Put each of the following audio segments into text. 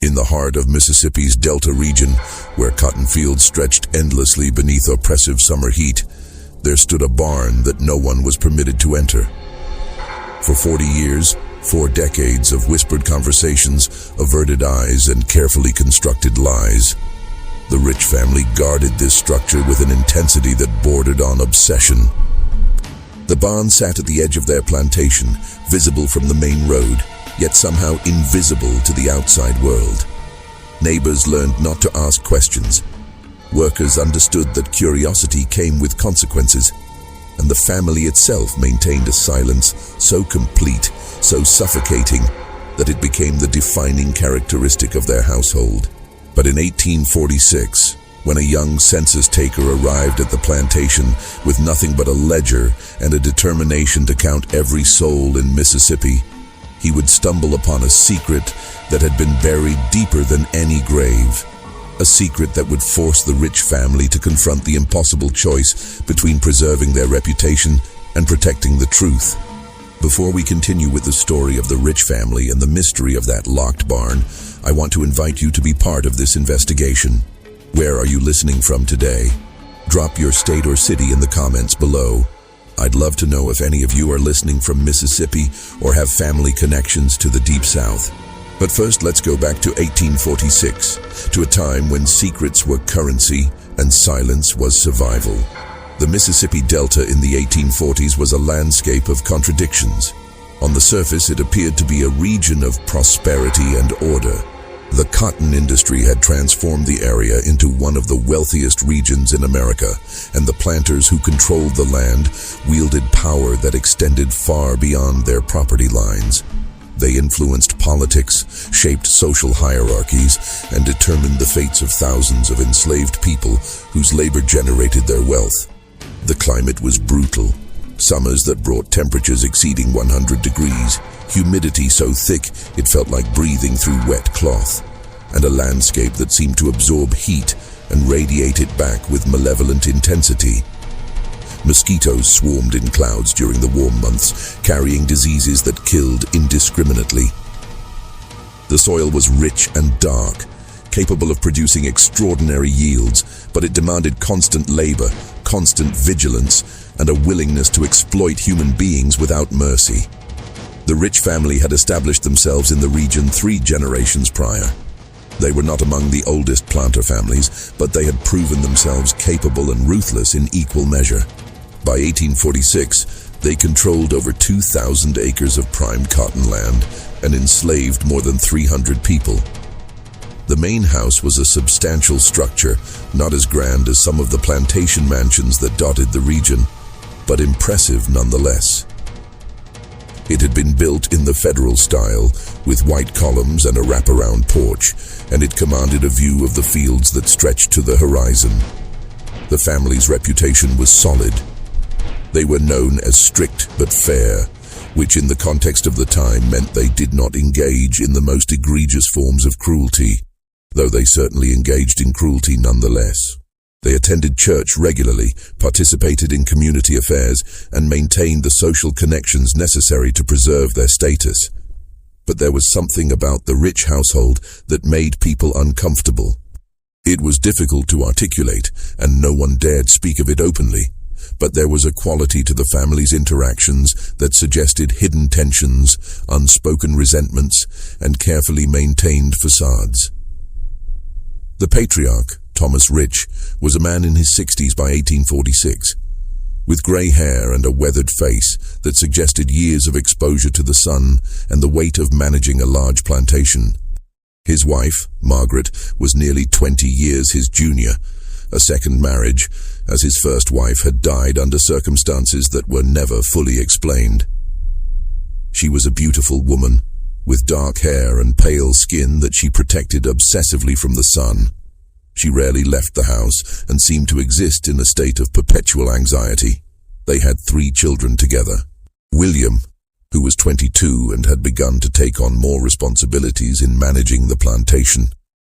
In the heart of Mississippi's Delta region, where cotton fields stretched endlessly beneath oppressive summer heat, there stood a barn that no one was permitted to enter. For 40 years, 4 decades of whispered conversations, averted eyes, and carefully constructed lies, the Rich family guarded this structure with an intensity that bordered on obsession. The barn sat at the edge of their plantation, visible from the main road, yet somehow invisible to the outside world. Neighbors learned not to ask questions. Workers understood that curiosity came with consequences, and the family itself maintained a silence so complete, so suffocating, that it became the defining characteristic of their household. But in 1846, when a young census taker arrived at the plantation with nothing but a ledger and a determination to count every soul in Mississippi, he would stumble upon a secret that had been buried deeper than any grave. A secret that would force the Rich family to confront the impossible choice between preserving their reputation and protecting the truth. Before we continue with the story of the Rich family and the mystery of that locked barn, I want to invite you to be part of this investigation. Where are you listening from today? Drop your state or city in the comments below. I'd love to know if any of you are listening from Mississippi or have family connections to the Deep South. But first, let's go back to 1846, to a time when secrets were currency and silence was survival. The Mississippi Delta in the 1840s was a landscape of contradictions. On the surface, it appeared to be a region of prosperity and order. The cotton industry had transformed the area into one of the wealthiest regions in America, and the planters who controlled the land wielded power that extended far beyond their property lines. They influenced politics, shaped social hierarchies, and determined the fates of thousands of enslaved people whose labor generated their wealth. The climate was brutal. Summers that brought temperatures exceeding 100 degrees, humidity so thick it felt like breathing through wet cloth, and a landscape that seemed to absorb heat and radiate it back with malevolent intensity. Mosquitoes swarmed in clouds during the warm months, carrying diseases that killed indiscriminately. The soil was rich and dark, capable of producing extraordinary yields, but it demanded constant labor, constant vigilance, and a willingness to exploit human beings without mercy. The Rich family had established themselves in the region 3 generations prior. They were not among the oldest planter families, but they had proven themselves capable and ruthless in equal measure. By 1846, they controlled over 2,000 acres of prime cotton land and enslaved more than 300 people. The main house was a substantial structure, not as grand as some of the plantation mansions that dotted the region, but impressive nonetheless. It had been built in the federal style, with white columns and a wraparound porch, and it commanded a view of the fields that stretched to the horizon. The family's reputation was solid. They were known as strict but fair, which in the context of the time meant they did not engage in the most egregious forms of cruelty, though they certainly engaged in cruelty nonetheless. They attended church regularly, participated in community affairs, and maintained the social connections necessary to preserve their status. But there was something about the Rich household that made people uncomfortable. It was difficult to articulate, and no one dared speak of it openly. But there was a quality to the family's interactions that suggested hidden tensions, unspoken resentments, and carefully maintained facades. The patriarch, Thomas Rich, was a man in his 60s by 1846, with grey hair and a weathered face that suggested years of exposure to the sun and the weight of managing a large plantation. His wife, Margaret, was nearly 20 years his junior, a second marriage, as his first wife had died under circumstances that were never fully explained. She was a beautiful woman, with dark hair and pale skin that she protected obsessively from the sun. She rarely left the house and seemed to exist in a state of perpetual anxiety. They had 3 children together. William, who was 22 and had begun to take on more responsibilities in managing the plantation.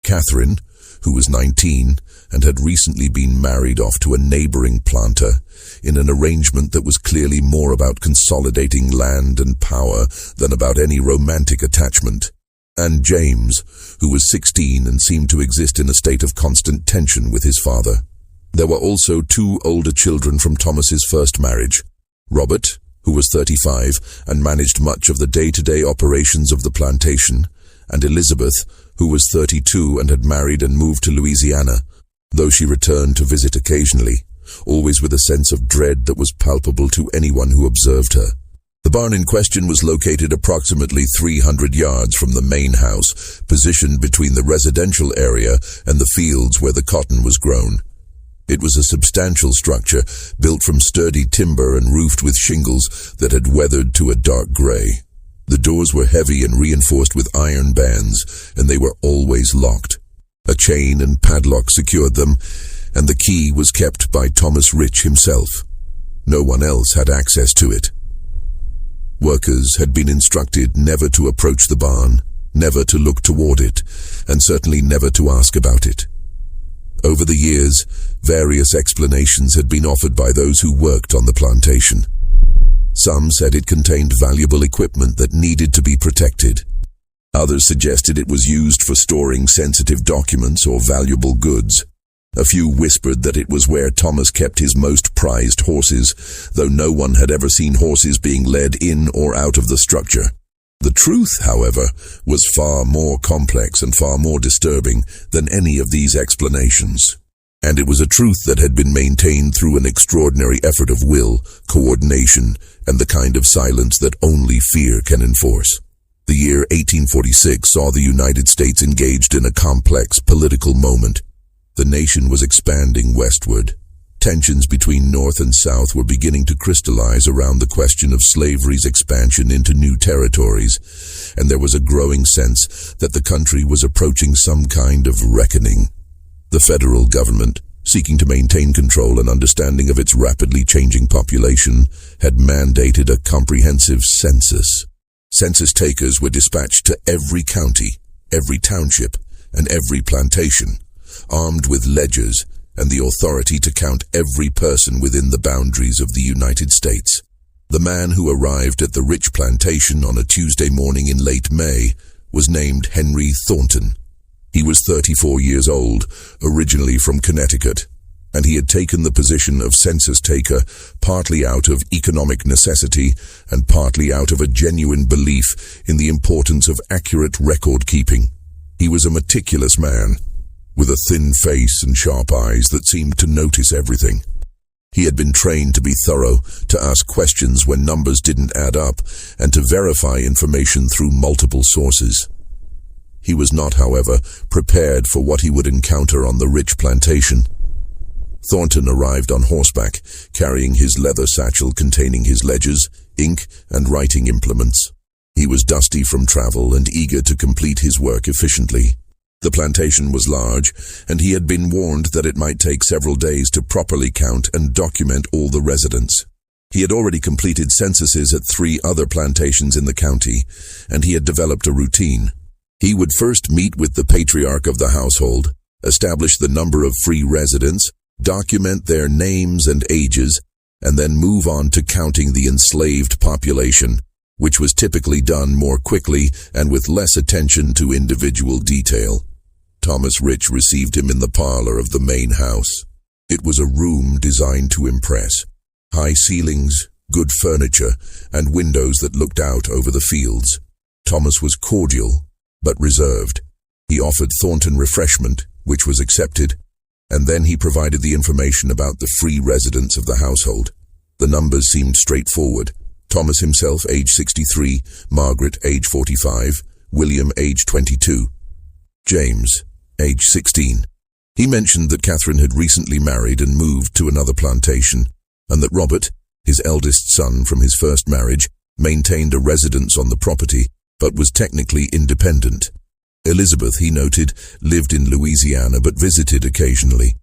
Catherine, who was 19 and had recently been married off to a neighboring planter in an arrangement that was clearly more about consolidating land and power than about any romantic attachment. and James, who was 16 and seemed to exist in a state of constant tension with his father. There were also 2 older children from Thomas's first marriage, Robert, who was 35 and managed much of the day-to-day operations of the plantation, and Elizabeth, who was 32 and had married and moved to Louisiana, though she returned to visit occasionally, always with a sense of dread that was palpable to anyone who observed her. The barn in question was located approximately 300 yards from the main house, positioned between the residential area and the fields where the cotton was grown. It was a substantial structure, built from sturdy timber and roofed with shingles that had weathered to a dark gray. The doors were heavy and reinforced with iron bands, and they were always locked. A chain and padlock secured them, and the key was kept by Thomas Rich himself. No one else had access to it. Workers had been instructed never to approach the barn, never to look toward it, and certainly never to ask about it. Over the years, various explanations had been offered by those who worked on the plantation. Some said it contained valuable equipment that needed to be protected. Others suggested it was used for storing sensitive documents or valuable goods. A few whispered that it was where Thomas kept his most prized horses, though no one had ever seen horses being led in or out of the structure. The truth, however, was far more complex and far more disturbing than any of these explanations. And it was a truth that had been maintained through an extraordinary effort of will, coordination, and the kind of silence that only fear can enforce. The year 1846 saw the United States engaged in a complex political moment. The nation was expanding westward. Tensions between North and South were beginning to crystallize around the question of slavery's expansion into new territories, and there was a growing sense that the country was approaching some kind of reckoning. The federal government, seeking to maintain control and understanding of its rapidly changing population, had mandated a comprehensive census. Census takers were dispatched to every county, every township, and every plantation, armed with ledgers and the authority to count every person within the boundaries of the United States. The man who arrived at the Rich plantation on a Tuesday morning in late May was named Henry Thornton. He was 34 years old, originally from Connecticut, and he had taken the position of census taker partly out of economic necessity and partly out of a genuine belief in the importance of accurate record keeping. He was a meticulous man, with a thin face and sharp eyes that seemed to notice everything. He had been trained to be thorough, to ask questions when numbers didn't add up, and to verify information through multiple sources. He was not, however, prepared for what he would encounter on the Rich plantation. Thornton arrived on horseback, carrying his leather satchel containing his ledgers, ink, and writing implements. He was dusty from travel and eager to complete his work efficiently. The plantation was large, and he had been warned that it might take several days to properly count and document all the residents. He had already completed censuses at 3 other plantations in the county, and he had developed a routine. He would first meet with the patriarch of the household, establish the number of free residents, document their names and ages, and then move on to counting the enslaved population, which was typically done more quickly and with less attention to individual detail. Thomas Rich received him in the parlor of the main house. It was a room designed to impress. High ceilings, good furniture, and windows that looked out over the fields. Thomas was cordial, but reserved. He offered Thornton refreshment, which was accepted, and then he provided the information about the free residents of the household. The numbers seemed straightforward. Thomas himself, age 63, Margaret, age 45, William, age 22, James, age 16. He mentioned that Catherine had recently married and moved to another plantation, and that Robert, his eldest son from his first marriage, maintained a residence on the property, but was technically independent. Elizabeth, he noted, lived in Louisiana but visited occasionally.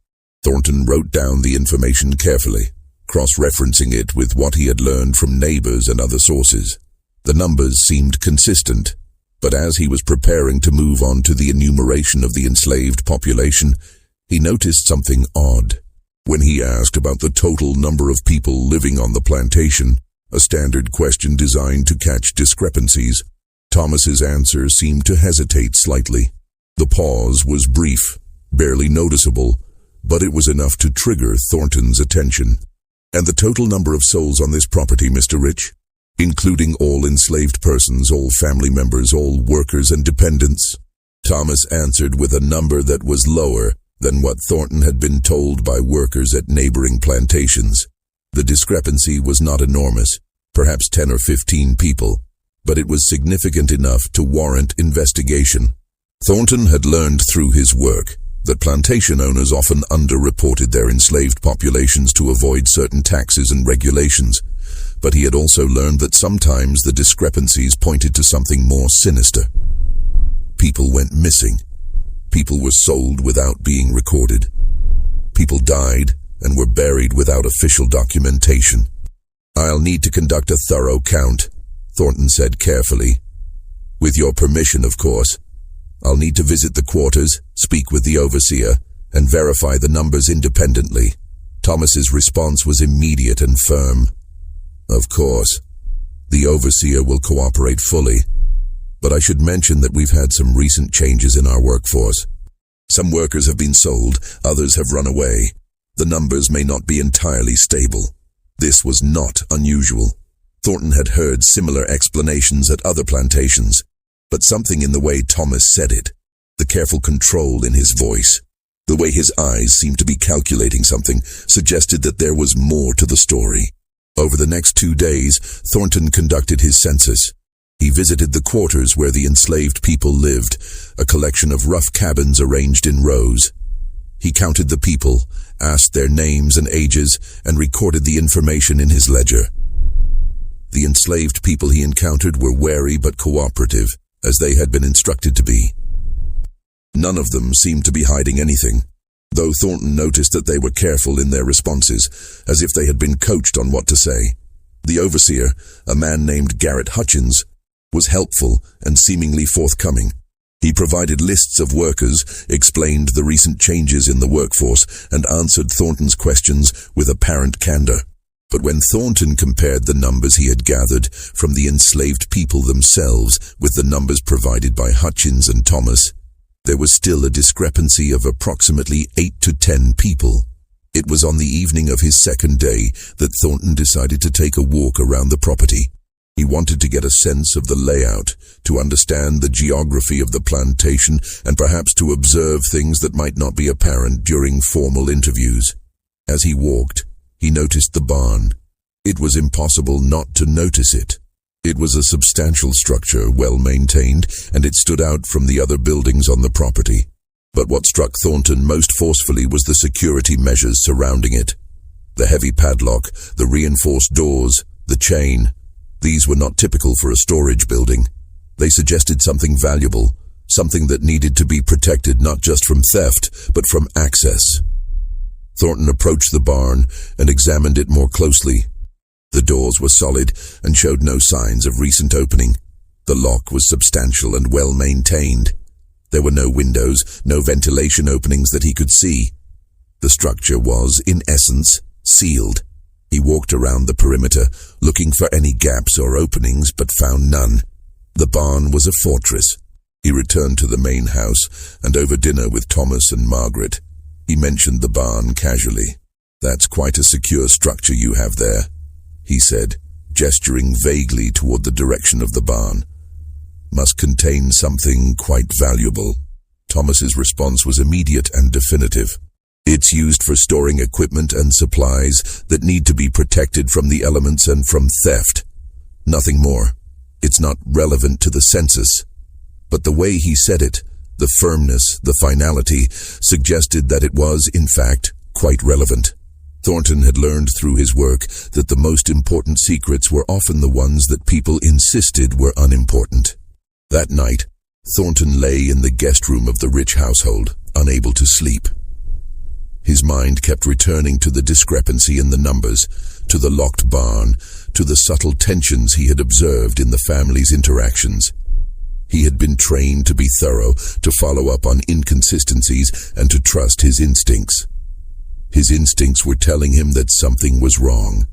Thornton wrote down the information carefully, cross-referencing it with what he had learned from neighbors and other sources. The numbers seemed consistent, but as he was preparing to move on to the enumeration of the enslaved population, he noticed something odd. When he asked about the total number of people living on the plantation, a standard question designed to catch discrepancies, Thomas's answer seemed to hesitate slightly. The pause was brief, barely noticeable, but it was enough to trigger Thornton's attention. "And the total number of souls on this property, Mr. Rich? Including all enslaved persons, all family members, all workers and dependents?" Thomas answered with a number that was lower than what Thornton had been told by workers at neighboring plantations. The discrepancy was not enormous, perhaps 10 or 15 people, but it was significant enough to warrant investigation. Thornton had learned through his work that plantation owners often underreported their enslaved populations to avoid certain taxes and regulations, but he had also learned that sometimes the discrepancies pointed to something more sinister. People went missing. People were sold without being recorded. People died and were buried without official documentation. "I'll need to conduct a thorough count," Thornton said carefully. "With your permission, of course. I'll need to visit the quarters, speak with the overseer, and verify the numbers independently." Thomas's response was immediate and firm. "Of course. The overseer will cooperate fully. But I should mention that we've had some recent changes in our workforce. Some workers have been sold, others have run away. The numbers may not be entirely stable." This was not unusual. Thornton had heard similar explanations at other plantations, but something in the way Thomas said it, the careful control in his voice, the way his eyes seemed to be calculating something, suggested that there was more to the story. Over the next 2 days, Thornton conducted his census. He visited the quarters where the enslaved people lived, a collection of rough cabins arranged in rows. He counted the people, asked their names and ages, and recorded the information in his ledger. The enslaved people he encountered were wary but cooperative, as they had been instructed to be. None of them seemed to be hiding anything, though Thornton noticed that they were careful in their responses, as if they had been coached on what to say. The overseer, a man named Garrett Hutchins, was helpful and seemingly forthcoming. He provided lists of workers, explained the recent changes in the workforce, and answered Thornton's questions with apparent candor. But when Thornton compared the numbers he had gathered from the enslaved people themselves with the numbers provided by Hutchins and Thomas, there was still a discrepancy of approximately 8 to 10 people. It was on the evening of his second day that Thornton decided to take a walk around the property. He wanted to get a sense of the layout, to understand the geography of the plantation, and perhaps to observe things that might not be apparent during formal interviews. As he walked, he noticed the barn. It was impossible not to notice it. It was a substantial structure, well maintained, and it stood out from the other buildings on the property. But what struck Thornton most forcefully was the security measures surrounding it. The heavy padlock, the reinforced doors, the chain. These were not typical for a storage building. They suggested something valuable, something that needed to be protected not just from theft, but from access. Thornton approached the barn and examined it more closely. The doors were solid and showed no signs of recent opening. The lock was substantial and well maintained. There were no windows, no ventilation openings that he could see. The structure was, in essence, sealed. He walked around the perimeter, looking for any gaps or openings, but found none. The barn was a fortress. He returned to the main house, and over dinner with Thomas and Margaret, he mentioned the barn casually. "That's quite a secure structure you have there," he said, gesturing vaguely toward the direction of the barn. "Must contain something quite valuable." Thomas's response was immediate and definitive. "It's used for storing equipment and supplies that need to be protected from the elements and from theft. Nothing more. It's not relevant to the census." But the way he said it, the firmness, the finality, suggested that it was, in fact, quite relevant. Thornton had learned through his work that the most important secrets were often the ones that people insisted were unimportant. That night, Thornton lay in the guest room of the Rich household, unable to sleep. His mind kept returning to the discrepancy in the numbers, to the locked barn, to the subtle tensions he had observed in the family's interactions. He had been trained to be thorough, to follow up on inconsistencies, and to trust his instincts. His instincts were telling him that something was wrong.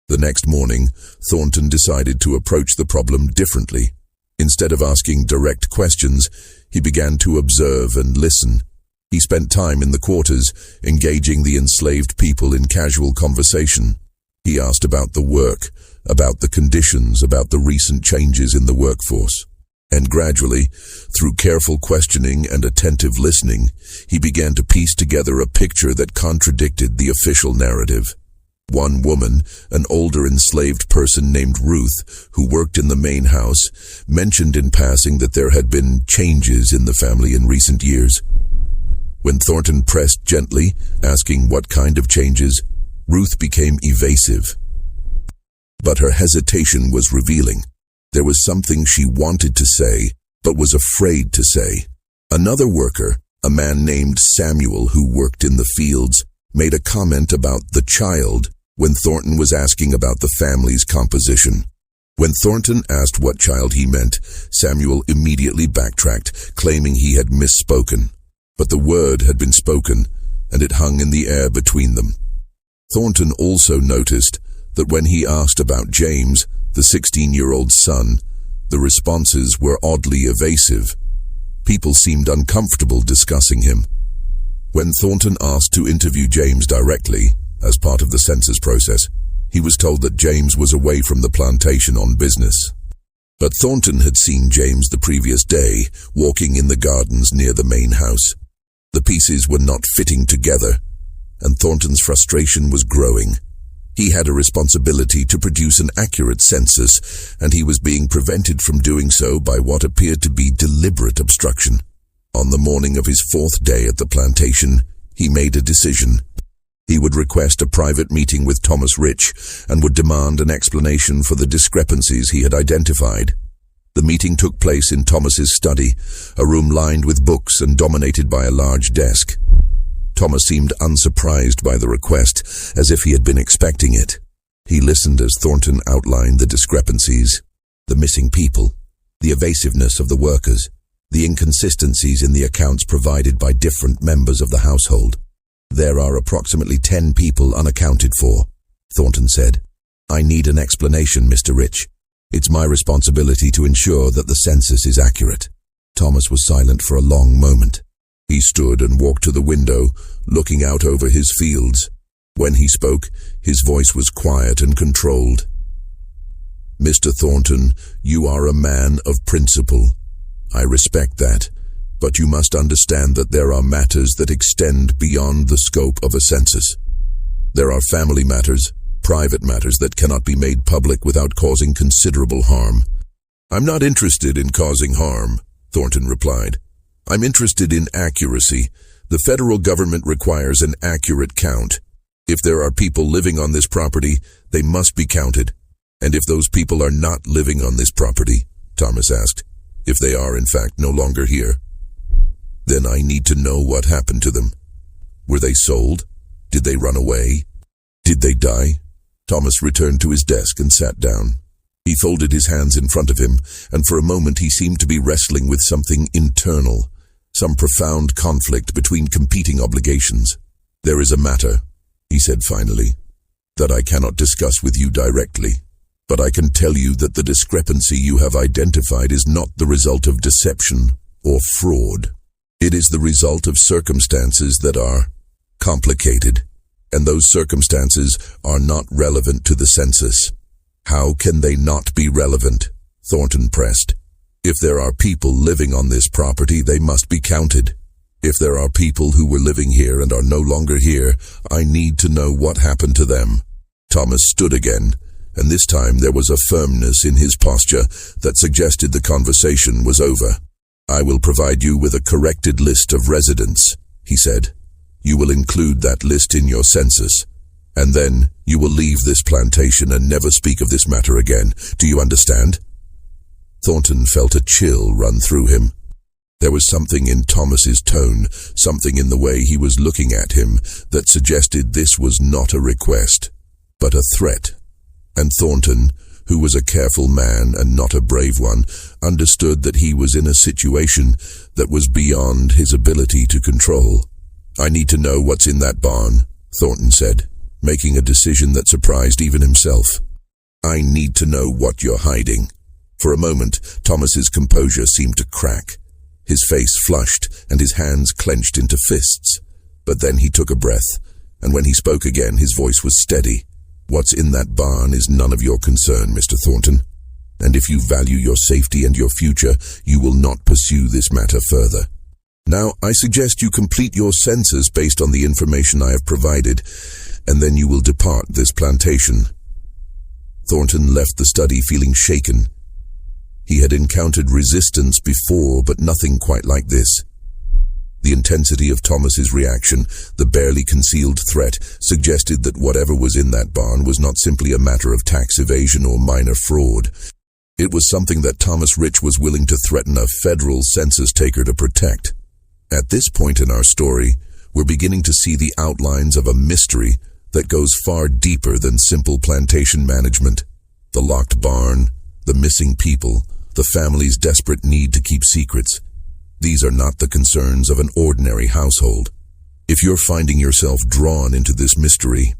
The next morning, Thornton decided to approach the problem differently. Instead of asking direct questions, he began to observe and listen. He spent time in the quarters, engaging the enslaved people in casual conversation. He asked about the work, about the conditions, about the recent changes in the workforce. And gradually, through careful questioning and attentive listening, he began to piece together a picture that contradicted the official narrative. One woman, an older enslaved person named Ruth, who worked in the main house, mentioned in passing that there had been changes in the family in recent years. When Thornton pressed gently, asking what kind of changes, Ruth became evasive. But her hesitation was revealing. There was something she wanted to say, but was afraid to say. Another worker, a man named Samuel who worked in the fields, made a comment about the child when Thornton was asking about the family's composition. When Thornton asked what child he meant, Samuel immediately backtracked, claiming he had misspoken. But the word had been spoken, and it hung in the air between them. Thornton also noticed that when he asked about James, the 16-year-old son, the responses were oddly evasive. People seemed uncomfortable discussing him. When Thornton asked to interview James directly, as part of the census process, he was told that James was away from the plantation on business. But Thornton had seen James the previous day, walking in the gardens near the main house. The pieces were not fitting together, and Thornton's frustration was growing. He had a responsibility to produce an accurate census, and he was being prevented from doing so by what appeared to be deliberate obstruction. On the morning of his 4th day at the plantation, he made a decision. He would request a private meeting with Thomas Rich and would demand an explanation for the discrepancies he had identified. The meeting took place in Thomas's study, a room lined with books and dominated by a large desk. Thomas seemed unsurprised by the request, as if he had been expecting it. He listened as Thornton outlined the discrepancies, the missing people, the evasiveness of the workers, the inconsistencies in the accounts provided by different members of the household. "There are approximately 10 people unaccounted for," Thornton said. "I need an explanation, Mr. Rich. It's my responsibility to ensure that the census is accurate." Thomas was silent for a long moment. He stood and walked to the window, looking out over his fields. When he spoke, his voice was quiet and controlled. "Mr. Thornton, you are a man of principle. I respect that, but you must understand that there are matters that extend beyond the scope of a census. There are family matters, private matters that cannot be made public without causing considerable harm." "I'm not interested in causing harm," Thornton replied. "I'm interested in accuracy. The federal government requires an accurate count. If there are people living on this property, they must be counted. And if those people are not living on this property," Thomas asked, "if they are in fact no longer here, then I need to know what happened to them. Were they sold? Did they run away? Did they die?" Thomas returned to his desk and sat down. He folded his hands in front of him, and for a moment he seemed to be wrestling with something internal, some profound conflict between competing obligations. "There is a matter," he said finally, "that I cannot discuss with you directly, but I can tell you that the discrepancy you have identified is not the result of deception or fraud. It is the result of circumstances that are complicated, and those circumstances are not relevant to the census." "How can they not be relevant?" Thornton pressed. "If there are people living on this property, they must be counted. If there are people who were living here and are no longer here, I need to know what happened to them." Thomas stood again, and this time there was a firmness in his posture that suggested the conversation was over. "I will provide you with a corrected list of residents," he said. "You will include that list in your census, and then you will leave this plantation and never speak of this matter again. Do you understand?" Thornton felt a chill run through him. There was something in Thomas's tone, something in the way he was looking at him, that suggested this was not a request, but a threat. And Thornton, who was a careful man and not a brave one, understood that he was in a situation that was beyond his ability to control. "I need to know what's in that barn," Thornton said, making a decision that surprised even himself. "I need to know what you're hiding." For a moment, Thomas's composure seemed to crack. His face flushed and his hands clenched into fists. But then he took a breath, and when he spoke again, his voice was steady. "What's in that barn is none of your concern, Mr. Thornton. And if you value your safety and your future, you will not pursue this matter further. Now, I suggest you complete your census based on the information I have provided, and then you will depart this plantation." Thornton left the study feeling shaken. He had encountered resistance before, but nothing quite like this. The intensity of Thomas's reaction, the barely concealed threat, suggested that whatever was in that barn was not simply a matter of tax evasion or minor fraud. It was something that Thomas Rich was willing to threaten a federal census taker to protect. At this point in our story, we're beginning to see the outlines of a mystery that goes far deeper than simple plantation management. The locked barn, the missing people, the family's desperate need to keep secrets. These are not the concerns of an ordinary household. If you're finding yourself drawn into this mystery,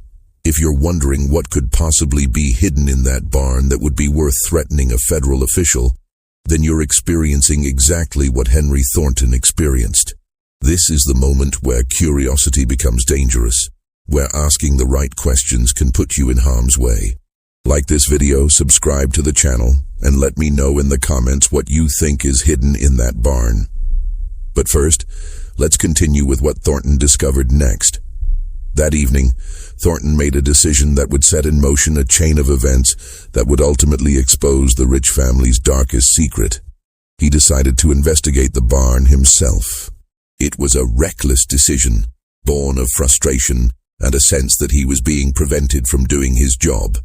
if you're wondering what could possibly be hidden in that barn that would be worth threatening a federal official, then you're experiencing exactly what Henry Thornton experienced. This is the moment where curiosity becomes dangerous, where asking the right questions can put you in harm's way. Like this video, subscribe to the channel, and let me know in the comments what you think is hidden in that barn. But first, let's continue with what Thornton discovered next. That evening, Thornton made a decision that would set in motion a chain of events that would ultimately expose the Rich family's darkest secret. He decided to investigate the barn himself. It was a reckless decision, born of frustration and a sense that he was being prevented from doing his job.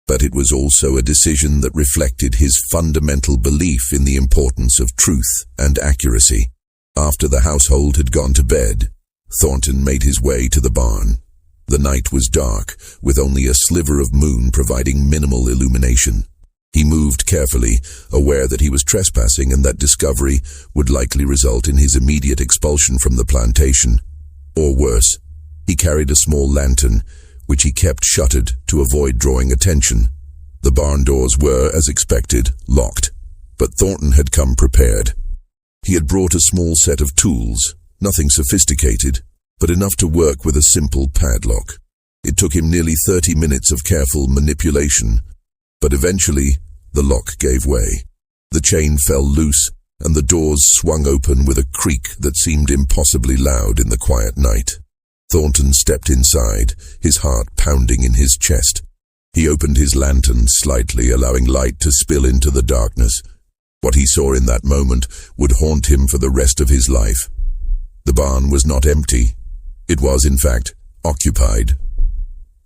But it was also a decision that reflected his fundamental belief in the importance of truth and accuracy. After the household had gone to bed, Thornton made his way to the barn. The night was dark, with only a sliver of moon providing minimal illumination. He moved carefully, aware that he was trespassing and that discovery would likely result in his immediate expulsion from the plantation. Or worse, he carried a small lantern, which he kept shuttered to avoid drawing attention. The barn doors were, as expected, locked, but Thornton had come prepared. He had brought a small set of tools, nothing sophisticated, but enough to work with a simple padlock. It took him nearly 30 minutes of careful manipulation, but eventually the lock gave way. The chain fell loose, and the doors swung open with a creak that seemed impossibly loud in the quiet night. Thornton stepped inside, his heart pounding in his chest. He opened his lantern slightly, allowing light to spill into the darkness. What he saw in that moment would haunt him for the rest of his life. The barn was not empty. It was, in fact, occupied.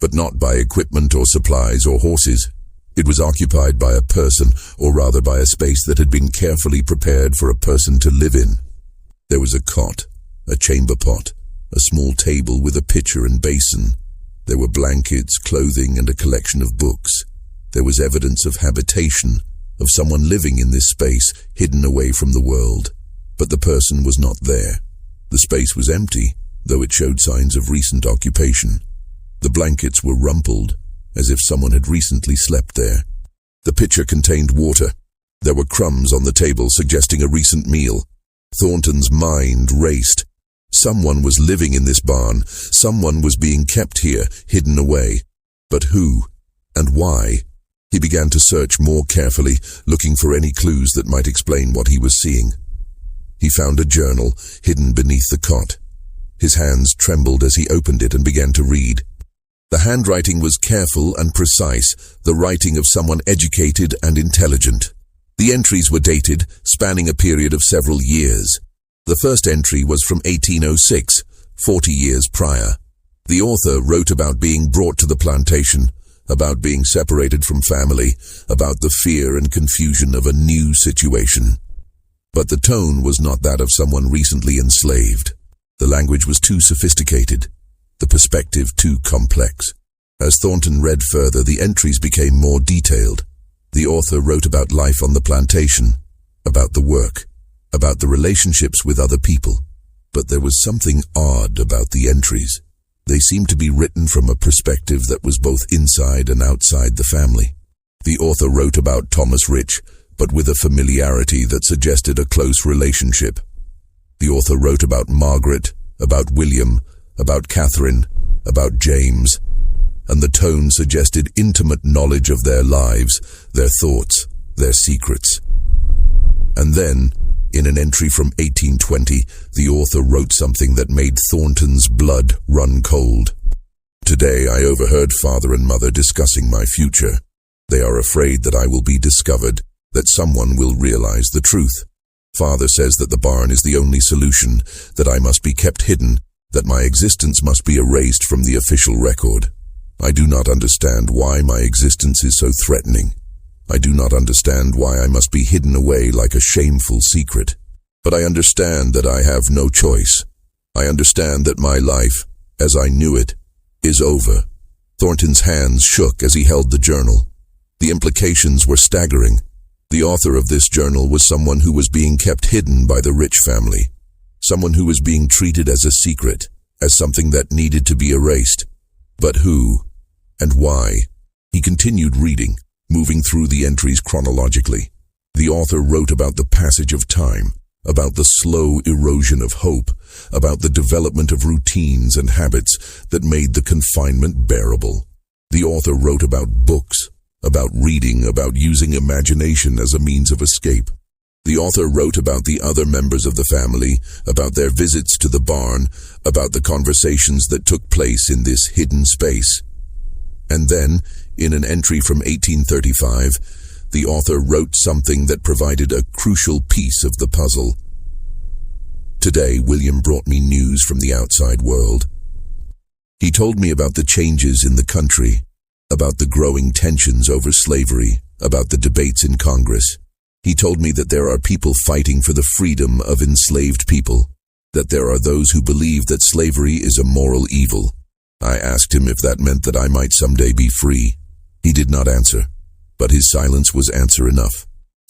But not by equipment or supplies or horses. It was occupied by a person, or rather by a space that had been carefully prepared for a person to live in. There was a cot, a chamber pot, a small table with a pitcher and basin. There were blankets, clothing, and a collection of books. There was evidence of habitation, of someone living in this space, hidden away from the world. But the person was not there. The space was empty, though it showed signs of recent occupation. The blankets were rumpled, as if someone had recently slept there. The pitcher contained water. There were crumbs on the table, suggesting a recent meal. Thornton's mind raced. Someone was living in this barn. Someone was being kept here, hidden away. But who? And why? He began to search more carefully, looking for any clues that might explain what he was seeing. He found a journal hidden beneath the cot. His hands trembled as he opened it and began to read. The handwriting was careful and precise, the writing of someone educated and intelligent. The entries were dated, spanning a period of several years. The first entry was from 1806, 40 years prior. The author wrote about being brought to the plantation, about being separated from family, about the fear and confusion of a new situation. But the tone was not that of someone recently enslaved. The language was too sophisticated, the perspective too complex. As Thornton read further, the entries became more detailed. The author wrote about life on the plantation, about the work, about the relationships with other people. But there was something odd about the entries. They seemed to be written from a perspective that was both inside and outside the family. The author wrote about Thomas Rich, but with a familiarity that suggested a close relationship. The author wrote about Margaret, about William, about Catherine, about James, and the tone suggested intimate knowledge of their lives, their thoughts, their secrets. And then, in an entry from 1820, the author wrote something that made Thornton's blood run cold. Today I overheard father and mother discussing my future. They are afraid that I will be discovered, that someone will realize the truth. Father says that the barn is the only solution, that I must be kept hidden, that my existence must be erased from the official record. I do not understand why my existence is so threatening. I do not understand why I must be hidden away like a shameful secret. But I understand that I have no choice. I understand that my life, as I knew it, is over. Thornton's hands shook as he held the journal. The implications were staggering. The author of this journal was someone who was being kept hidden by the rich family. Someone who was being treated as a secret, as something that needed to be erased. But who and why? He continued reading, moving through the entries chronologically. The author wrote about the passage of time, about the slow erosion of hope, about the development of routines and habits that made the confinement bearable. The author wrote about books, about reading, about using imagination as a means of escape. The author wrote about the other members of the family, about their visits to the barn, about the conversations that took place in this hidden space. And then, in an entry from 1835, the author wrote something that provided a crucial piece of the puzzle. Today, William brought me news from the outside world. He told me about the changes in the country, about the growing tensions over slavery, about the debates in Congress. He told me that there are people fighting for the freedom of enslaved people, that there are those who believe that slavery is a moral evil. I asked him if that meant that I might someday be free. He did not answer, but his silence was answer enough.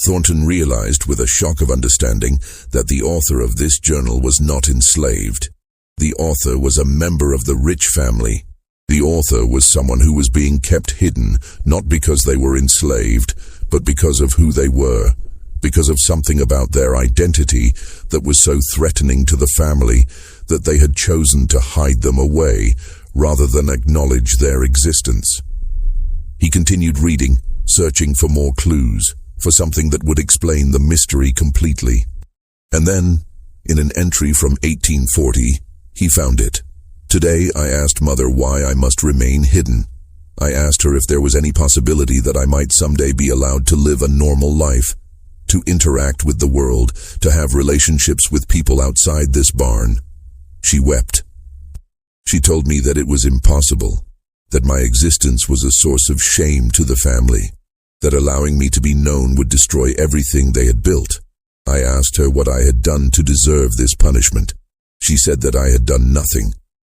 Thornton realized with a shock of understanding that the author of this journal was not enslaved. The author was a member of the rich family. The author was someone who was being kept hidden, not because they were enslaved, but because of who they were, because of something about their identity that was so threatening to the family that they had chosen to hide them away rather than acknowledge their existence. He continued reading, searching for more clues, for something that would explain the mystery completely. And then, in an entry from 1840, he found it. Today I asked Mother why I must remain hidden. I asked her if there was any possibility that I might someday be allowed to live a normal life, to interact with the world, to have relationships with people outside this barn. She wept. She told me that it was impossible, that my existence was a source of shame to the family, that allowing me to be known would destroy everything they had built. I asked her what I had done to deserve this punishment. She said that I had done nothing,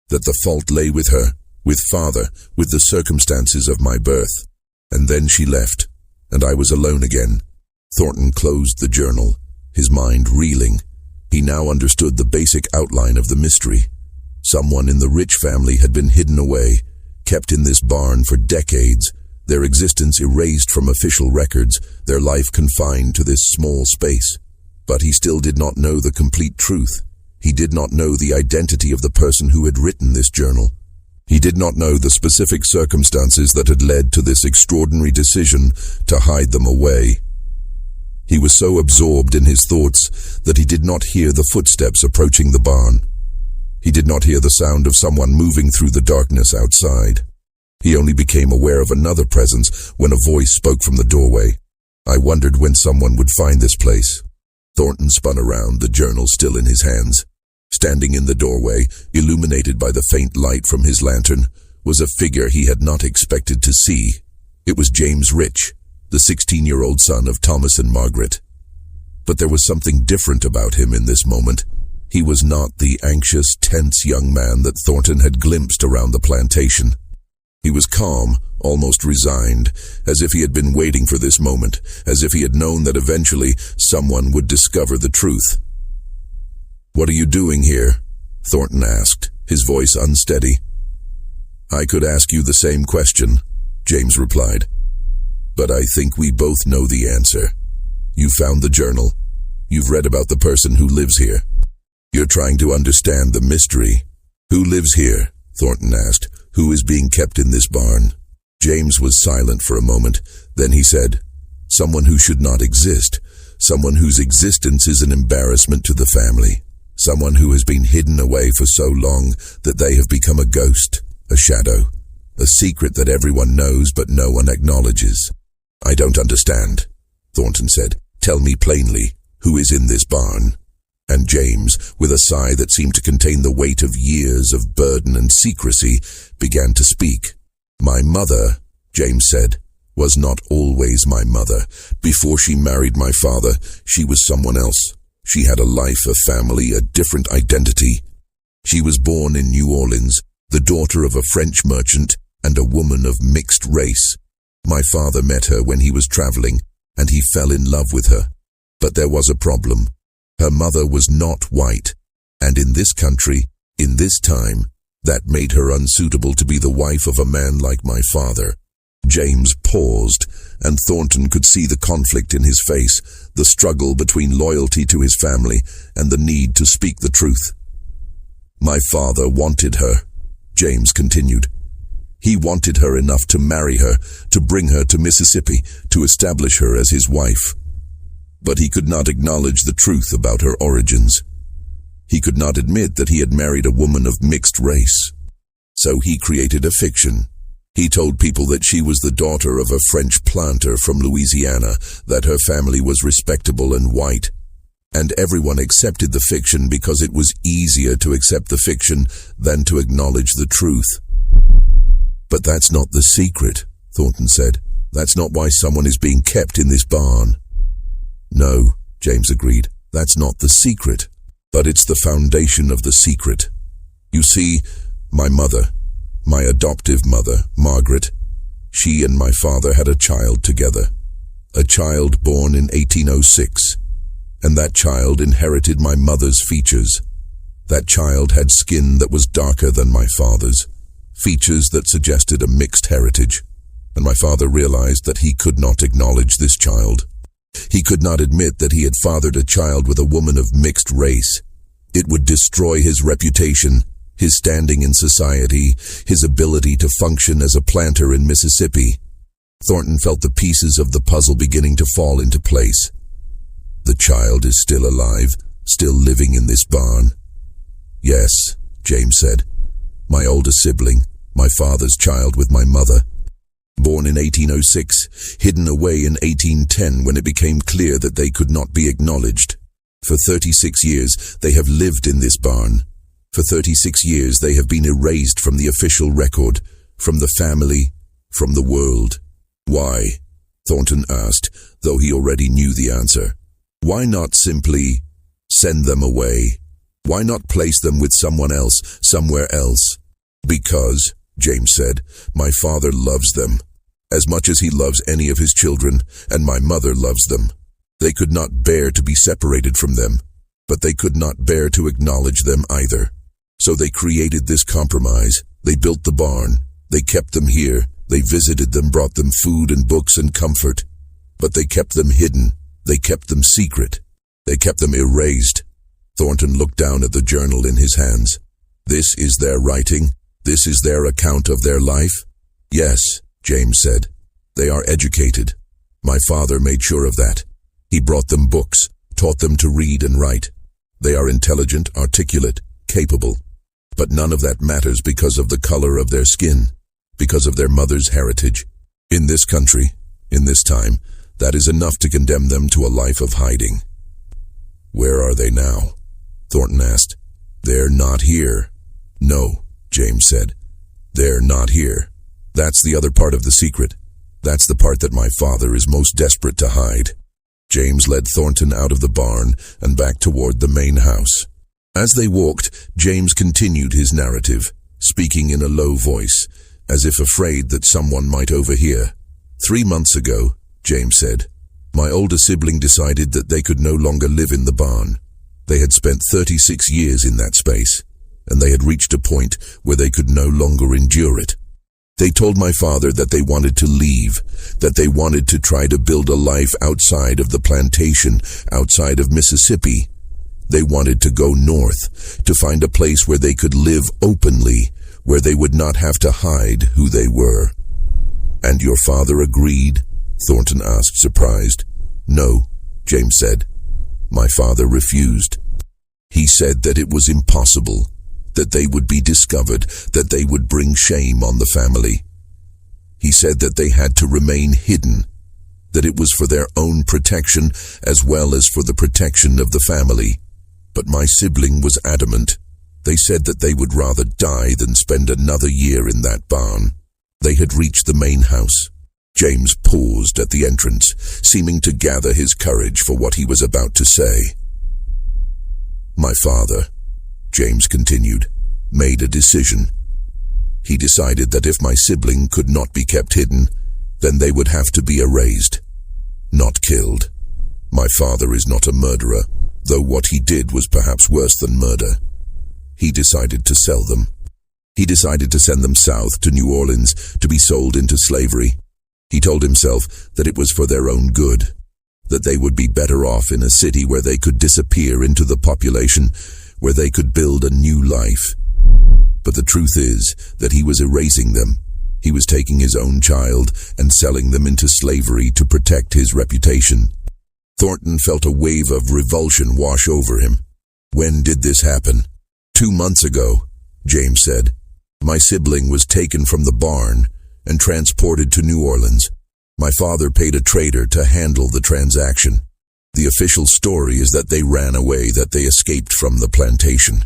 that the fault lay with her, with Father, with the circumstances of my birth. And then she left, and I was alone again. Thornton closed the journal, his mind reeling. He now understood the basic outline of the mystery. Someone in the rich family had been hidden away, kept in this barn for decades, their existence erased from official records, their life confined to this small space. But he still did not know the complete truth. He did not know the identity of the person who had written this journal. He did not know the specific circumstances that had led to this extraordinary decision to hide them away. He was so absorbed in his thoughts that he did not hear the footsteps approaching the barn. He did not hear the sound of someone moving through the darkness outside. He only became aware of another presence when a voice spoke from the doorway. I wondered when someone would find this place. Thornton spun around, the journal still in his hands. Standing in the doorway, illuminated by the faint light from his lantern, was a figure he had not expected to see. It was James Rich, the 16-year-old son of Thomas and Margaret. But there was something different about him in this moment. He was not the anxious, tense young man that Thornton had glimpsed around the plantation. He was calm, almost resigned, as if he had been waiting for this moment, as if he had known that eventually someone would discover the truth. "What are you doing here?" Thornton asked, his voice unsteady. "I could ask you the same question," James replied. "But I think we both know the answer." You found the journal. You've read about the person who lives here. You're trying to understand the mystery. Who lives here? Thornton asked. Who is being kept in this barn? James was silent for a moment. Then he said, someone who should not exist. Someone whose existence is an embarrassment to the family. Someone who has been hidden away for so long that they have become a ghost, a shadow, a secret that everyone knows but no one acknowledges. I don't understand, Thornton said. Tell me plainly, who is in this barn? And James, with a sigh that seemed to contain the weight of years of burden and secrecy, began to speak. My mother, James said, was not always my mother. Before she married my father, she was someone else. She had a life, a family, a different identity. She was born in New Orleans, the daughter of a French merchant and a woman of mixed race. My father met her when he was traveling, and he fell in love with her. But there was a problem. Her mother was not white, and in this country, in this time, that made her unsuitable to be the wife of a man like my father. James paused, and Thornton could see the conflict in his face, the struggle between loyalty to his family and the need to speak the truth. My father wanted her, James continued. He wanted her enough to marry her, to bring her to Mississippi, to establish her as his wife. But he could not acknowledge the truth about her origins. He could not admit that he had married a woman of mixed race. So he created a fiction. He told people that she was the daughter of a French planter from Louisiana, that her family was respectable and white. And everyone accepted the fiction because it was easier to accept the fiction than to acknowledge the truth. But that's not the secret, Thornton said. That's not why someone is being kept in this barn. No, James agreed. That's not the secret. But it's the foundation of the secret. You see, my mother, my adoptive mother, Margaret, she and my father had a child together. A child born in 1806. And that child inherited my mother's features. That child had skin that was darker than my father's. Features that suggested a mixed heritage. And my father realized that he could not acknowledge this child. He could not admit that he had fathered a child with a woman of mixed race. It would destroy his reputation, his standing in society, his ability to function as a planter in Mississippi. Thornton felt the pieces of the puzzle beginning to fall into place. The child is still alive, still living in this barn. Yes, James said. My oldest sibling, my father's child with my mother. Born in 1806, hidden away in 1810 when it became clear that they could not be acknowledged. For 36 years, they have lived in this barn. For 36 years, they have been erased from the official record, from the family, from the world. Why? Thornton asked, though he already knew the answer. Why not simply send them away? Why not place them with someone else, somewhere else? Because, James said, my father loves them, as much as he loves any of his children, and my mother loves them. They could not bear to be separated from them, but they could not bear to acknowledge them either. So they created this compromise. They built the barn. They kept them here. They visited them, brought them food and books and comfort. But they kept them hidden. They kept them secret. They kept them erased. Thornton looked down at the journal in his hands. This is their writing? This is their account of their life? Yes, James said. They are educated. My father made sure of that. He brought them books, taught them to read and write. They are intelligent, articulate, capable. But none of that matters because of the color of their skin, because of their mother's heritage. In this country, in this time, that is enough to condemn them to a life of hiding. Where are they now? Thornton asked. They're not here. No, James said. They're not here. That's the other part of the secret. That's the part that my father is most desperate to hide. James led Thornton out of the barn and back toward the main house. As they walked, James continued his narrative, speaking in a low voice, as if afraid that someone might overhear. 3 months ago, James said, my older sibling decided that they could no longer live in the barn. They had spent 36 years in that space, and they had reached a point where they could no longer endure it. They told my father that they wanted to leave, that they wanted to try to build a life outside of the plantation, outside of Mississippi. They wanted to go north, to find a place where they could live openly, where they would not have to hide who they were. "And your father agreed?" Thornton asked, surprised. "No," James said. "My father refused. He said that it was impossible, that they would be discovered, that they would bring shame on the family. He said that they had to remain hidden, that it was for their own protection as well as for the protection of the family. But my sibling was adamant. They said that they would rather die than spend another year in that barn." They had reached the main house. James paused at the entrance, seeming to gather his courage for what he was about to say. "My father," James continued, "made a decision. He decided that if my sibling could not be kept hidden, then they would have to be erased, not killed. My father is not a murderer, though what he did was perhaps worse than murder. He decided to sell them. He decided to send them south to New Orleans to be sold into slavery. He told himself that it was for their own good, that they would be better off in a city where they could disappear into the population, where they could build a new life. But the truth is that he was erasing them. He was taking his own child and selling them into slavery to protect his reputation." Thornton felt a wave of revulsion wash over him. "When did this happen?" 2 months ago, James said. "My sibling was taken from the barn and transported to New Orleans. My father paid a trader to handle the transaction. The official story is that they ran away, that they escaped from the plantation.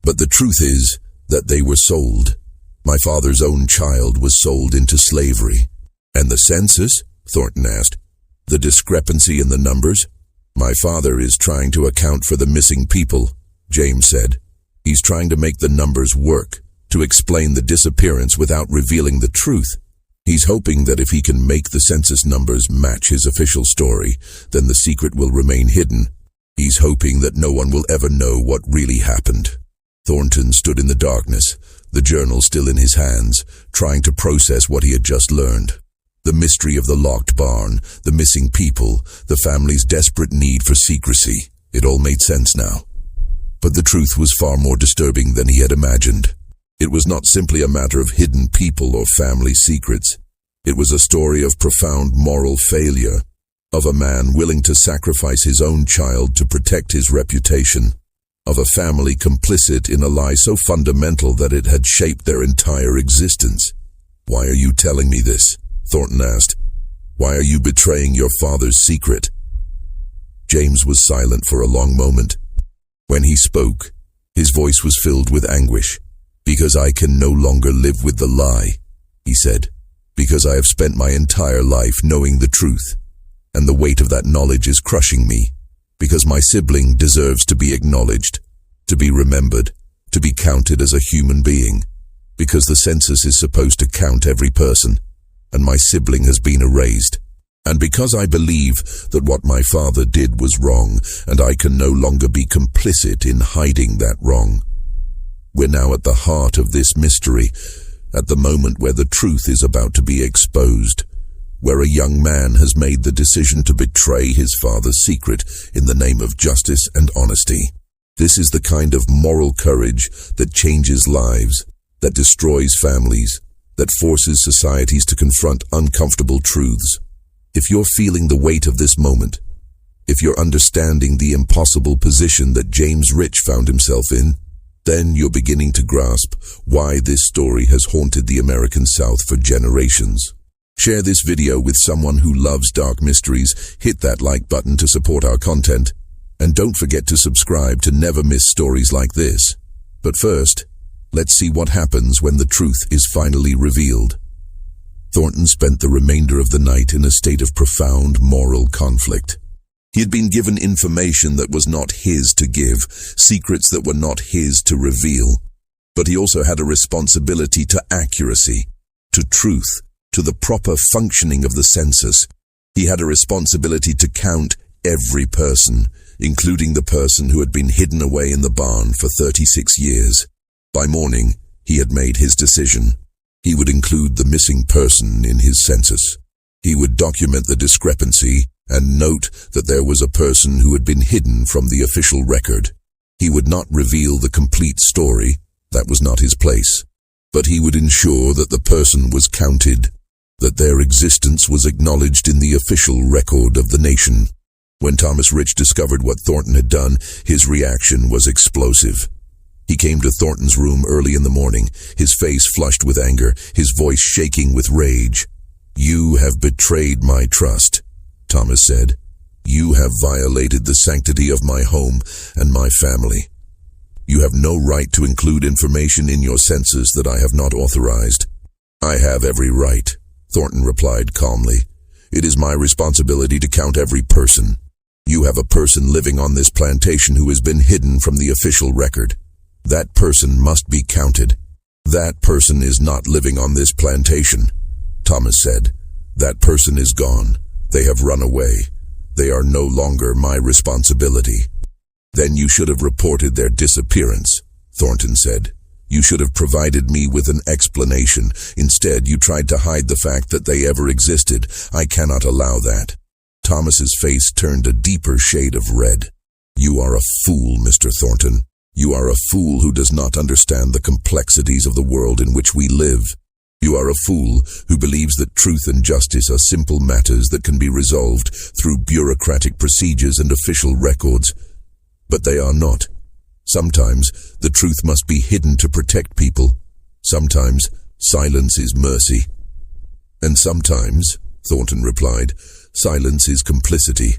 But the truth is that they were sold. My father's own child was sold into slavery." "And the census?" Thornton asked. "The discrepancy in the numbers?" "My father is trying to account for the missing people," James said. "He's trying to make the numbers work, to explain the disappearance without revealing the truth. He's hoping that if he can make the census numbers match his official story, then the secret will remain hidden. He's hoping that no one will ever know what really happened." Thornton stood in the darkness, the journal still in his hands, trying to process what he had just learned. The mystery of the locked barn, the missing people, the family's desperate need for secrecy. It all made sense now. But the truth was far more disturbing than he had imagined. It was not simply a matter of hidden people or family secrets. It was a story of profound moral failure, of a man willing to sacrifice his own child to protect his reputation, of a family complicit in a lie so fundamental that it had shaped their entire existence. "Why are you telling me this?" Thornton asked. "Why are you betraying your father's secret?" James was silent for a long moment. When he spoke, his voice was filled with anguish. "Because I can no longer live with the lie," he said. "Because I have spent my entire life knowing the truth, and the weight of that knowledge is crushing me. Because my sibling deserves to be acknowledged, to be remembered, to be counted as a human being. Because the census is supposed to count every person, and my sibling has been erased. And because I believe that what my father did was wrong, and I can no longer be complicit in hiding that wrong. We're now at the heart of this mystery, at the moment where the truth is about to be exposed, where a young man has made the decision to betray his father's secret in the name of justice and honesty. This is the kind of moral courage that changes lives, that destroys families, that forces societies to confront uncomfortable truths. If you're feeling the weight of this moment, if you're understanding the impossible position that James Rich found himself in, then you're beginning to grasp why this story has haunted the American South for generations. Share this video with someone who loves dark mysteries, hit that like button to support our content, and don't forget to subscribe to never miss stories like this. But first, let's see what happens when the truth is finally revealed. Thornton spent the remainder of the night in a state of profound moral conflict. He had been given information that was not his to give, secrets that were not his to reveal. But he also had a responsibility to accuracy, to truth, to the proper functioning of the census. He had a responsibility to count every person, including the person who had been hidden away in the barn for 36 years. By morning, he had made his decision. He would include the missing person in his census. He would document the discrepancy and note that there was a person who had been hidden from the official record. He would not reveal the complete story, that was not his place, but he would ensure that the person was counted, that their existence was acknowledged in the official record of the nation. When Thomas Rich discovered what Thornton had done, his reaction was explosive. He came to Thornton's room early in the morning, his face flushed with anger, his voice shaking with rage. "You have betrayed my trust," Thomas said. "You have violated the sanctity of my home and my family. You have no right to include information in your census that I have not authorized." "I have every right," Thornton replied calmly. "It is my responsibility to count every person. You have a person living on this plantation who has been hidden from the official record. That person must be counted." "That person is not living on this plantation," Thomas said. "That person is gone. They have run away. They are no longer my responsibility." "Then you should have reported their disappearance," Thornton said. "You should have provided me with an explanation. Instead, you tried to hide the fact that they ever existed. I cannot allow that." Thomas's face turned a deeper shade of red. "You are a fool, Mr. Thornton. You are a fool who does not understand the complexities of the world in which we live. You are a fool who believes that truth and justice are simple matters that can be resolved through bureaucratic procedures and official records. But they are not. Sometimes the truth must be hidden to protect people. Sometimes silence is mercy." "And sometimes," Thornton replied, "silence is complicity.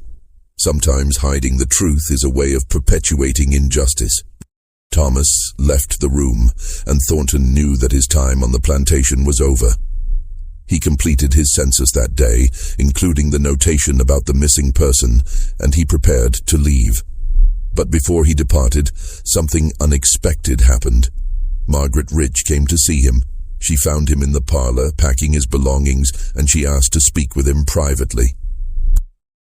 Sometimes hiding the truth is a way of perpetuating injustice." Thomas left the room, and Thornton knew that his time on the plantation was over. He completed his census that day, including the notation about the missing person, and he prepared to leave. But before he departed, something unexpected happened. Margaret Rich came to see him. She found him in the parlor, packing his belongings, and she asked to speak with him privately.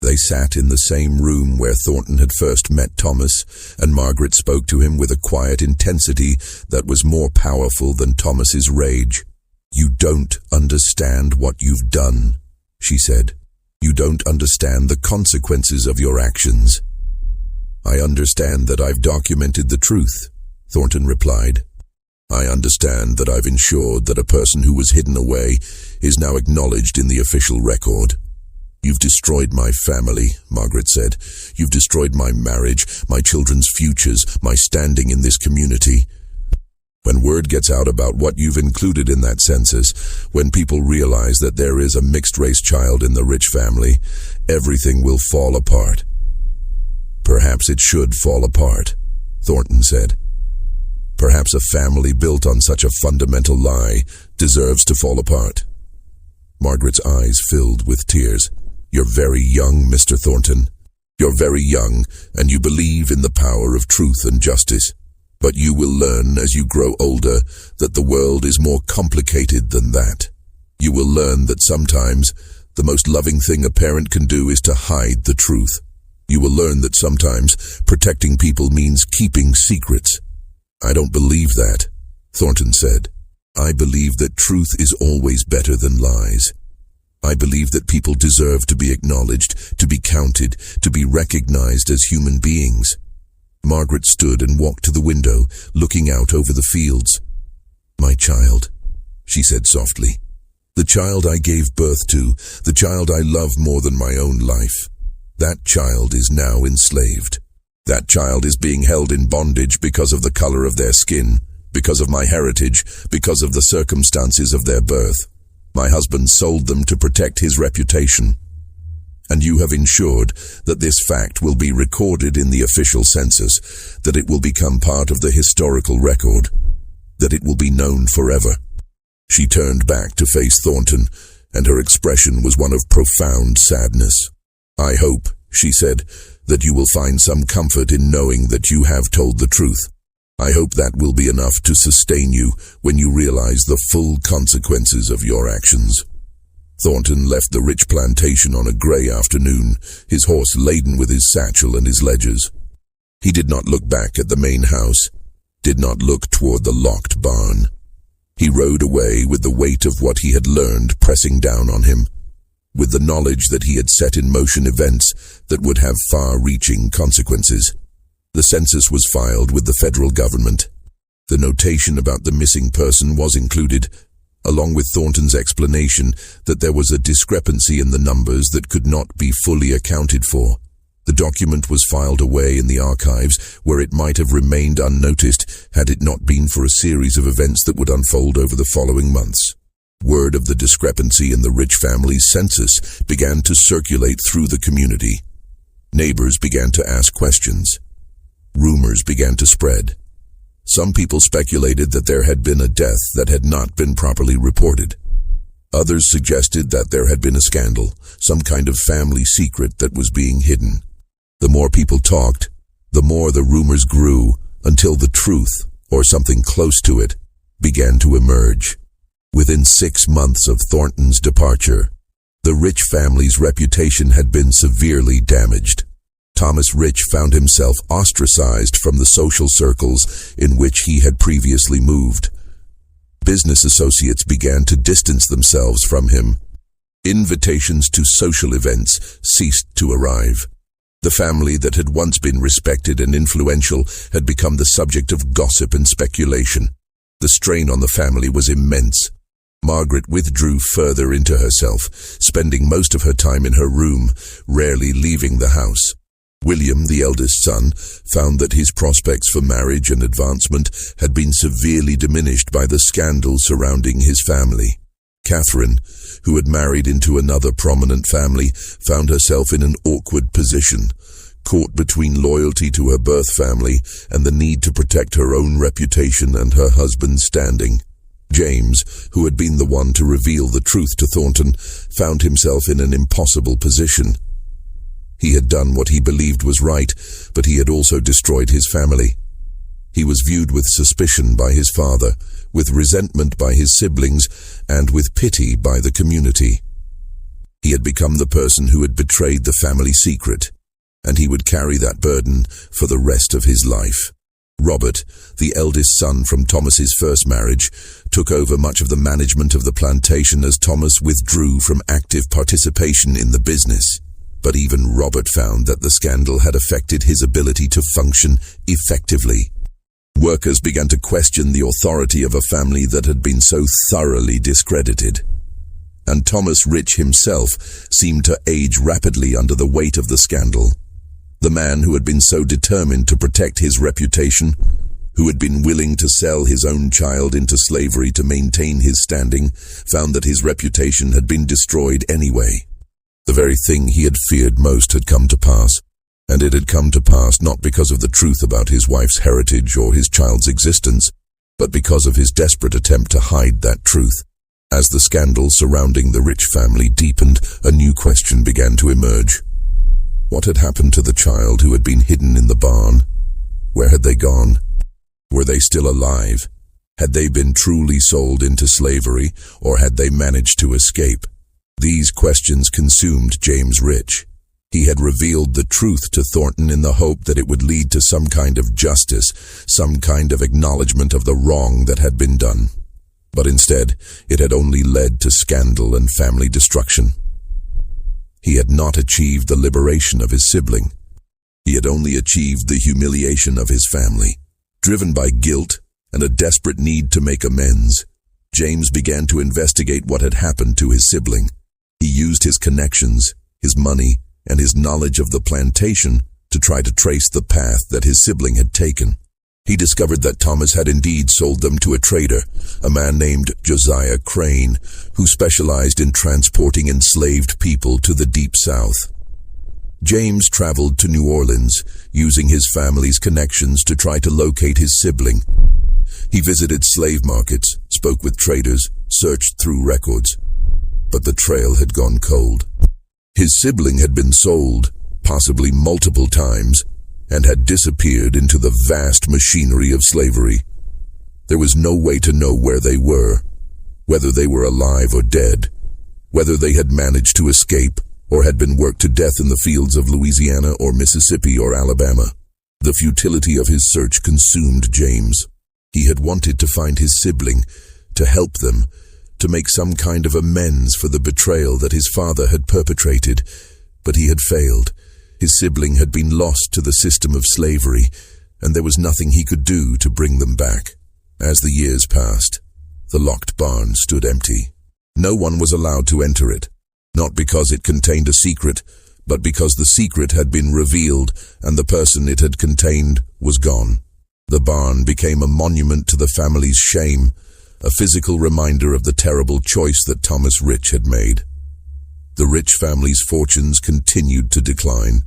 They sat in the same room where Thornton had first met Thomas, and Margaret spoke to him with a quiet intensity that was more powerful than Thomas's rage. "You don't understand what you've done," she said. "You don't understand the consequences of your actions." "I understand that I've documented the truth," Thornton replied. "I understand that I've ensured that a person who was hidden away is now acknowledged in the official record." "You've destroyed my family," Margaret said. "You've destroyed my marriage, my children's futures, my standing in this community. When word gets out about what you've included in that census, when people realize that there is a mixed-race child in the Rich family, everything will fall apart." "Perhaps it should fall apart," Thornton said. "Perhaps a family built on such a fundamental lie deserves to fall apart." Margaret's eyes filled with tears. "You're very young, Mr. Thornton. You're very young, and you believe in the power of truth and justice. But you will learn as you grow older that the world is more complicated than that. You will learn that sometimes the most loving thing a parent can do is to hide the truth. You will learn that sometimes protecting people means keeping secrets." "I don't believe that," Thornton said. "I believe that truth is always better than lies. I believe that people deserve to be acknowledged, to be counted, to be recognized as human beings." Margaret stood and walked to the window, looking out over the fields. "My child," she said softly. "The child I gave birth to, the child I love more than my own life. That child is now enslaved. That child is being held in bondage because of the color of their skin, because of my heritage, because of the circumstances of their birth. My husband sold them to protect his reputation. And you have ensured that this fact will be recorded in the official census, that it will become part of the historical record, that it will be known forever." She turned back to face Thornton, and her expression was one of profound sadness. "I hope," she said, "that you will find some comfort in knowing that you have told the truth. I hope that will be enough to sustain you when you realize the full consequences of your actions." Thornton left the Rich plantation on a gray afternoon, his horse laden with his satchel and his ledgers. He did not look back at the main house, did not look toward the locked barn. He rode away with the weight of what he had learned pressing down on him, with the knowledge that he had set in motion events that would have far-reaching consequences. The census was filed with the federal government. The notation about the missing person was included, along with Thornton's explanation that there was a discrepancy in the numbers that could not be fully accounted for. The document was filed away in the archives, where it might have remained unnoticed had it not been for a series of events that would unfold over the following months. Word of the discrepancy in the Rich family's census began to circulate through the community. Neighbors began to ask questions. Rumors began to spread. Some people speculated that there had been a death that had not been properly reported. Others suggested that there had been a scandal, some kind of family secret that was being hidden. The more people talked, the more the rumors grew, until the truth, or something close to it, began to emerge. Within 6 months of Thornton's departure, the Rich family's reputation had been severely damaged. Thomas Rich found himself ostracized from the social circles in which he had previously moved. Business associates began to distance themselves from him. Invitations to social events ceased to arrive. The family that had once been respected and influential had become the subject of gossip and speculation. The strain on the family was immense. Margaret withdrew further into herself, spending most of her time in her room, rarely leaving the house. William, the eldest son, found that his prospects for marriage and advancement had been severely diminished by the scandal surrounding his family. Catherine, who had married into another prominent family, found herself in an awkward position, caught between loyalty to her birth family and the need to protect her own reputation and her husband's standing. James, who had been the one to reveal the truth to Thornton, found himself in an impossible position. He had done what he believed was right, but he had also destroyed his family. He was viewed with suspicion by his father, with resentment by his siblings, and with pity by the community. He had become the person who had betrayed the family secret, and he would carry that burden for the rest of his life. Robert, the eldest son from Thomas's first marriage, took over much of the management of the plantation as Thomas withdrew from active participation in the business. But even Robert found that the scandal had affected his ability to function effectively. Workers began to question the authority of a family that had been so thoroughly discredited. And Thomas Rich himself seemed to age rapidly under the weight of the scandal. The man who had been so determined to protect his reputation, who had been willing to sell his own child into slavery to maintain his standing, found that his reputation had been destroyed anyway. The very thing he had feared most had come to pass, and it had come to pass not because of the truth about his wife's heritage or his child's existence, but because of his desperate attempt to hide that truth. As the scandal surrounding the Rich family deepened, a new question began to emerge. What had happened to the child who had been hidden in the barn? Where had they gone? Were they still alive? Had they been truly sold into slavery, or had they managed to escape? These questions consumed James Rich. He had revealed the truth to Thornton in the hope that it would lead to some kind of justice, some kind of acknowledgement of the wrong that had been done. But instead, it had only led to scandal and family destruction. He had not achieved the liberation of his sibling. He had only achieved the humiliation of his family. Driven by guilt and a desperate need to make amends, James began to investigate what had happened to his sibling. He used his connections, his money, and his knowledge of the plantation to try to trace the path that his sibling had taken. He discovered that Thomas had indeed sold them to a trader, a man named Josiah Crane, who specialized in transporting enslaved people to the Deep South. James traveled to New Orleans, using his family's connections to try to locate his sibling. He visited slave markets, spoke with traders, searched through records. But the trail had gone cold. His sibling had been sold, possibly multiple times, and had disappeared into the vast machinery of slavery. There was no way to know where they were, whether they were alive or dead, whether they had managed to escape or had been worked to death in the fields of Louisiana or Mississippi or Alabama. The futility of his search consumed James. He had wanted to find his sibling, to help them, to make some kind of amends for the betrayal that his father had perpetrated. But he had failed. His sibling had been lost to the system of slavery, and there was nothing he could do to bring them back. As the years passed, the locked barn stood empty. No one was allowed to enter it, not because it contained a secret, but because the secret had been revealed and the person it had contained was gone. The barn became a monument to the family's shame, a physical reminder of the terrible choice that Thomas Rich had made. The Rich family's fortunes continued to decline.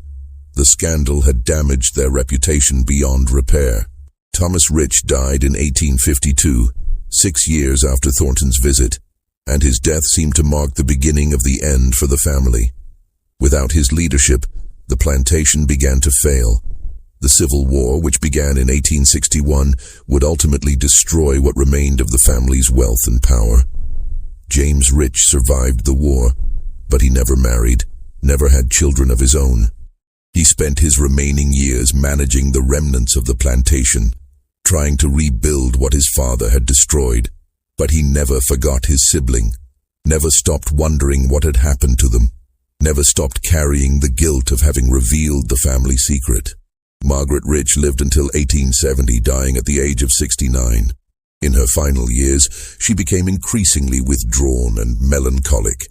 The scandal had damaged their reputation beyond repair. Thomas Rich died in 1852, 6 years after Thornton's visit, and his death seemed to mark the beginning of the end for the family. Without his leadership, the plantation began to fail. The Civil War, which began in 1861, would ultimately destroy what remained of the family's wealth and power. James Rich survived the war, but he never married, never had children of his own. He spent his remaining years managing the remnants of the plantation, trying to rebuild what his father had destroyed. But he never forgot his sibling, never stopped wondering what had happened to them, never stopped carrying the guilt of having revealed the family secret. Margaret Rich lived until 1870, dying at the age of 69. In her final years, she became increasingly withdrawn and melancholic.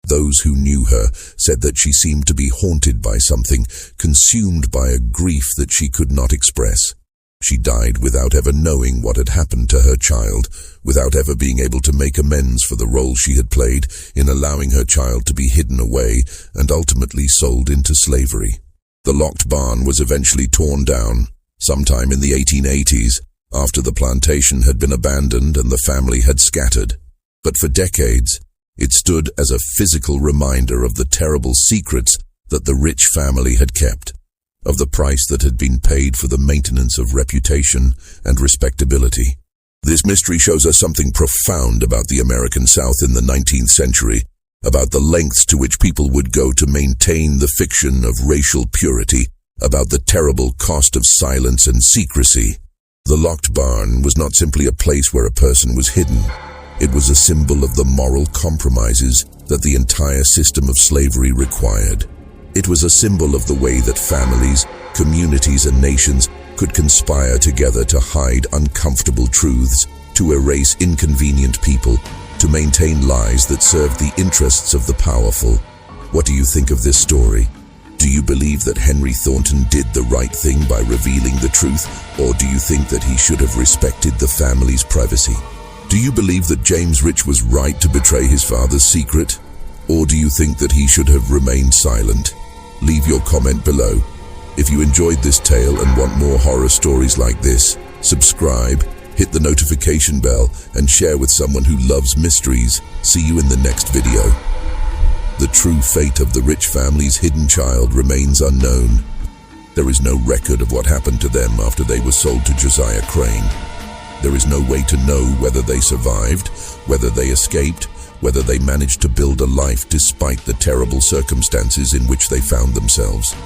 Those who knew her said that she seemed to be haunted by something, consumed by a grief that she could not express. She died without ever knowing what had happened to her child, without ever being able to make amends for the role she had played in allowing her child to be hidden away and ultimately sold into slavery. The locked barn was eventually torn down, sometime in the 1880s, after the plantation had been abandoned and the family had scattered. But for decades, it stood as a physical reminder of the terrible secrets that the Rich family had kept, of the price that had been paid for the maintenance of reputation and respectability. This mystery shows us something profound about the American South in the 19th century, about the lengths to which people would go to maintain the fiction of racial purity, about the terrible cost of silence and secrecy. The locked barn was not simply a place where a person was hidden. It was a symbol of the moral compromises that the entire system of slavery required. It was a symbol of the way that families, communities, and nations could conspire together to hide uncomfortable truths, to erase inconvenient people, to maintain lies that served the interests of the powerful. What do you think of this story? Do you believe that Henry Thornton did the right thing by revealing the truth, or do you think that he should have respected the family's privacy? Do you believe that James Rich was right to betray his father's secret, or do you think that he should have remained silent? Leave your comment below. If you enjoyed this tale and want more horror stories like this, subscribe, hit the notification bell, and share with someone who loves mysteries. See you in the next video. The true fate of the Rich family's hidden child remains unknown. There is no record of what happened to them after they were sold to Josiah Crane. There is no way to know whether they survived, whether they escaped, whether they managed to build a life despite the terrible circumstances in which they found themselves.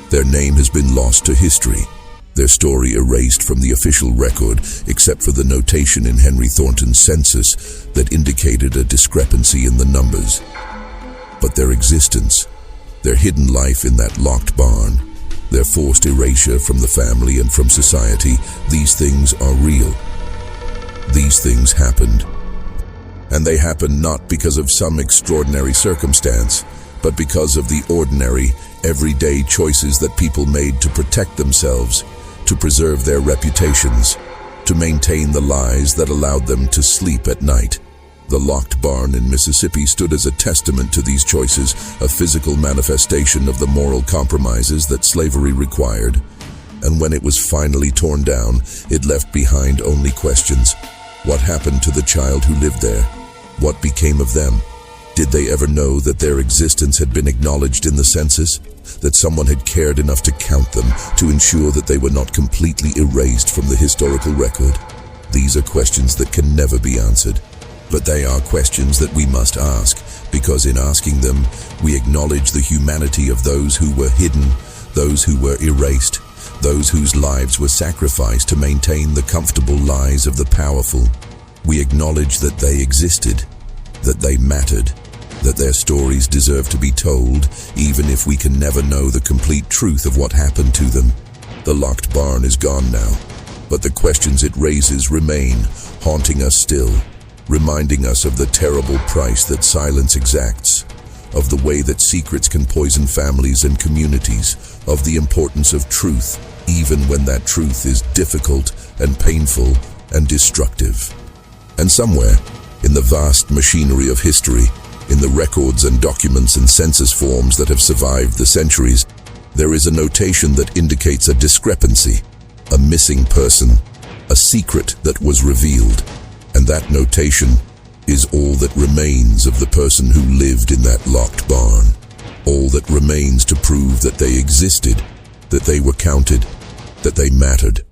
Their name has been lost to history, their story erased from the official record except for the notation in Henry Thornton's census that indicated a discrepancy in the numbers. But their existence, their hidden life in that locked barn, their forced erasure from the family and from society, these things are real. These things happened. And they happened not because of some extraordinary circumstance, but because of the ordinary, everyday choices that people made to protect themselves, to preserve their reputations, to maintain the lies that allowed them to sleep at night. The locked barn in Mississippi stood as a testament to these choices, a physical manifestation of the moral compromises that slavery required. And when it was finally torn down, it left behind only questions. What happened to the child who lived there? What became of them? Did they ever know that their existence had been acknowledged in the census? That someone had cared enough to count them, to ensure that they were not completely erased from the historical record? These are questions that can never be answered. But they are questions that we must ask, because in asking them, we acknowledge the humanity of those who were hidden, those who were erased, those whose lives were sacrificed to maintain the comfortable lives of the powerful. We acknowledge that they existed, that they mattered, that their stories deserve to be told, even if we can never know the complete truth of what happened to them. The locked barn is gone now, but the questions it raises remain, haunting us still, reminding us of the terrible price that silence exacts, of the way that secrets can poison families and communities, of the importance of truth, even when that truth is difficult and painful and destructive. And somewhere, in the vast machinery of history, in the records and documents and census forms that have survived the centuries, there is a notation that indicates a discrepancy, a missing person, a secret that was revealed. And that notation is all that remains of the person who lived in that locked barn. All that remains to prove that they existed, that they were counted, that they mattered.